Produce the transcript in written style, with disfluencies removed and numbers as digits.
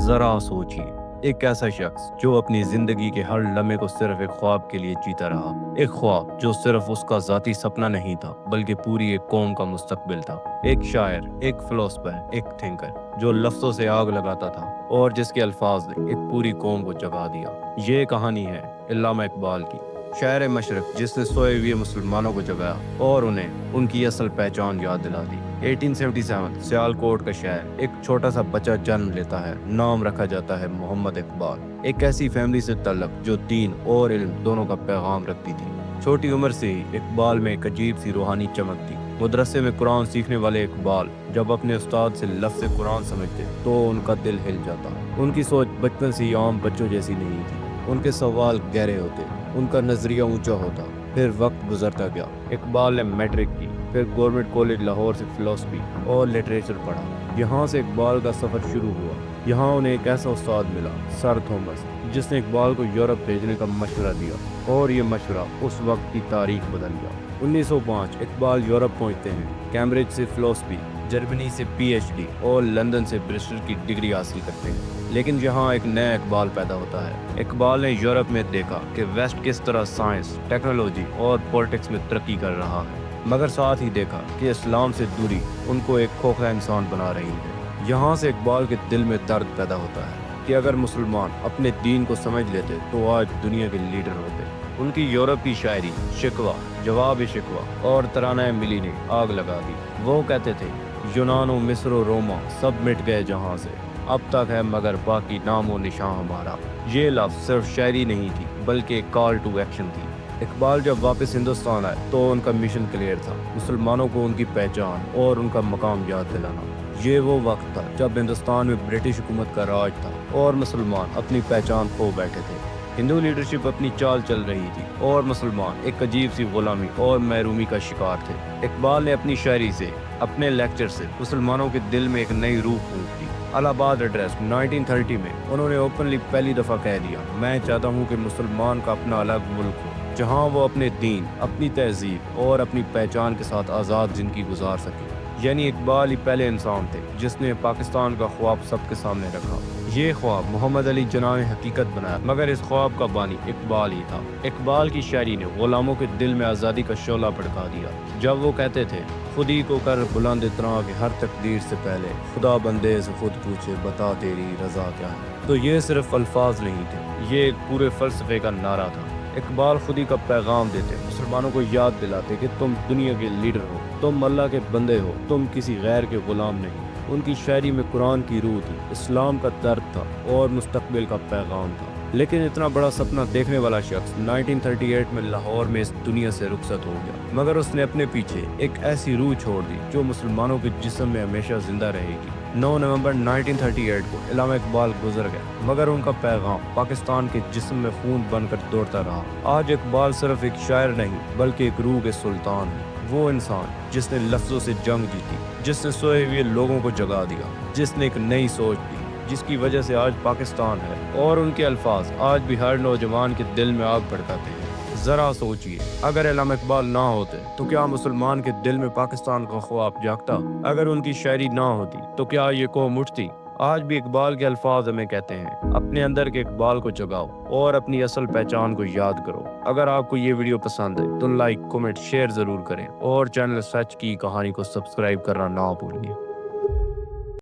ذرا سوچیے، ایک ایسا شخص جو اپنی زندگی کے ہر لمحے کو صرف ایک خواب کے لیے جیتا رہا، ایک خواب جو صرف اس کا ذاتی سپنا نہیں تھا بلکہ پوری ایک قوم کا مستقبل تھا، ایک شاعر، ایک فلسفہ، ایک تھنکر جو لفظوں سے آگ لگاتا تھا اور جس کے الفاظ نے ایک پوری قوم کو جگا دیا۔ یہ کہانی ہے علامہ اقبال کی، شاعر مشرق جس نے سوئے ہوئے مسلمانوں کو جگایا اور انہیں ان کی اصل پہچان یاد دلا دی۔ 1877 سیالکوٹ کا شہر، ایک چھوٹا سا بچہ جنم لیتا ہے، نام رکھا جاتا ہے محمد اقبال، ایک ایسی فیملی سے تعلق جو دین اور علم دونوں کا پیغام رکھتی تھی۔ چھوٹی عمر سے ہی اقبال میں ایک عجیب سی روحانی چمک تھی۔ مدرسے میں قرآن سیکھنے والے اقبال جب اپنے استاد سے لفظ قرآن سمجھتے تو ان کا دل ہل جاتا۔ ان کی سوچ بچپن سے ہی عام بچوں جیسی نہیں تھی، ان کے سوال گہرے ہوتے، ان کا نظریہ اونچا ہوتا۔ پھر وقت گزرتا گیا، اقبال نے میٹرک کی، پھر گورنمنٹ کالج لاہور سے فلسفی اور لٹریچر پڑھا۔ یہاں سے اقبال کا سفر شروع ہوا۔ یہاں انہیں ایک ایسا استاد ملا، سر تھامس، جس نے اقبال کو یورپ بھیجنے کا مشورہ دیا، اور یہ مشورہ اس وقت کی تاریخ بدل گیا۔ 1905 اقبال یورپ پہنچتے ہیں، کیمبرج سے فلسفی، جرمنی سے پی ایچ ڈی اور لندن سے برسٹل کی ڈگری حاصل کرتے ہیں۔ لیکن یہاں ایک نیا اقبال پیدا ہوتا ہے۔ اقبال نے یورپ میں دیکھا کہ ویسٹ کس طرح سائنس، ٹیکنالوجی اور پولیٹکس میں ترقی کر رہا ہے، مگر ساتھ ہی دیکھا کہ اسلام سے دوری ان کو ایک کھوکھلا انسان بنا رہی ہے۔ یہاں سے اقبال کے دل میں درد پیدا ہوتا ہے کہ اگر مسلمان اپنے دین کو سمجھ لیتے تو آج دنیا کے لیڈر ہوتے۔ ان کی یورپ کی شاعری، شکوہ، جواب شکوہ اور ترانہ ملی نے آگ لگا دی۔ وہ کہتے تھے، یونان و مصر و روما سب مٹ گئے جہاں سے، اب تک ہے مگر باقی نام و نشاں ہمارا۔ یہ لفظ صرف شاعری نہیں تھی بلکہ ایک کال ٹو ایکشن تھی۔ اقبال جب واپس ہندوستان آئے تو ان کا مشن کلیئر تھا، مسلمانوں کو ان کی پہچان اور ان کا مقام یاد دلانا۔ یہ وہ وقت تھا جب ہندوستان میں برٹش حکومت کا راج تھا اور مسلمان اپنی پہچان کھو بیٹھے تھے۔ ہندو لیڈرشپ اپنی چال چل رہی تھی اور مسلمان ایک عجیب سی غلامی اور محرومی کا شکار تھے۔ اقبال نے اپنی شاعری سے، اپنے لیکچر سے مسلمانوں کے دل میں ایک نئی روح پھونک دی۔ الہ آباد ایڈریس 1930 میں انہوں نے اوپنلی پہلی دفعہ کہہ دیا، میں چاہتا ہوں کہ مسلمان کا اپنا الگ ملک ہو جہاں وہ اپنے دین، اپنی تہذیب اور اپنی پہچان کے ساتھ آزاد زندگی گزار سکے۔ یعنی اقبال ہی پہلے انسان تھے جس نے پاکستان کا خواب سب کے سامنے رکھا۔ یہ خواب محمد علی جناح نے حقیقت بنایا، مگر اس خواب کا بانی اقبال ہی تھا۔ اقبال کی شاعری نے غلاموں کے دل میں آزادی کا شعلہ بھڑکا دیا۔ جب وہ کہتے تھے، خودی کو کر بلند اتنا کہ ہر تقدیر سے پہلے خدا بندے سے خود پوچھے بتا تیری رضا کیا ہے، تو یہ صرف الفاظ نہیں تھے، یہ ایک پورے فلسفے کا نعرہ تھا۔ اقبال خودی کا پیغام دیتے، مسلمانوں کو یاد دلاتے کہ تم دنیا کے لیڈر ہو، تم اللہ کے بندے ہو، تم کسی غیر کے غلام نہیں۔ ان کی شاعری میں قرآن کی روح تھی، اسلام کا درد تھا اور مستقبل کا پیغام تھا۔ لیکن اتنا بڑا سپنا دیکھنے والا شخص 1938 میں لاہور میں اس دنیا سے رخصت ہو گیا، مگر اس نے اپنے پیچھے ایک ایسی روح چھوڑ دی جو مسلمانوں کے جسم میں ہمیشہ زندہ رہے گی۔ 9 نومبر 1938 کو علامہ اقبال گزر گئے، مگر ان کا پیغام پاکستان کے جسم میں خون بن کر دوڑتا رہا۔ آج اقبال صرف ایک شاعر نہیں بلکہ ایک روح کے سلطان ہے، وہ انسان جس نے لفظوں سے جنگ جیتی، جس نے سوئے ہوئے لوگوں کو جگا دیا، جس نے ایک نئی سوچ دی، جس کی وجہ سے آج پاکستان ہے، اور ان کے الفاظ آج بھی ہر نوجوان کے دل میں آگ بھڑکاتے ہیں۔ ذرا سوچئے، اگر علامہ اقبال نہ ہوتے تو کیا مسلمان کے دل میں پاکستان کا خواب جاگتا؟ اگر ان کی شاعری نہ ہوتی تو کیا یہ قوم اٹھتی؟ آج بھی اقبال کے الفاظ ہمیں کہتے ہیں، اپنے اندر کے اقبال کو جگاؤ اور اپنی اصل پہچان کو یاد کرو۔ اگر آپ کو یہ ویڈیو پسند ہے تو لائک، کمنٹ، شیئر ضرور کریں، اور چینل سچ کی کہانی کو سبسکرائب کرنا نہ بھولیں۔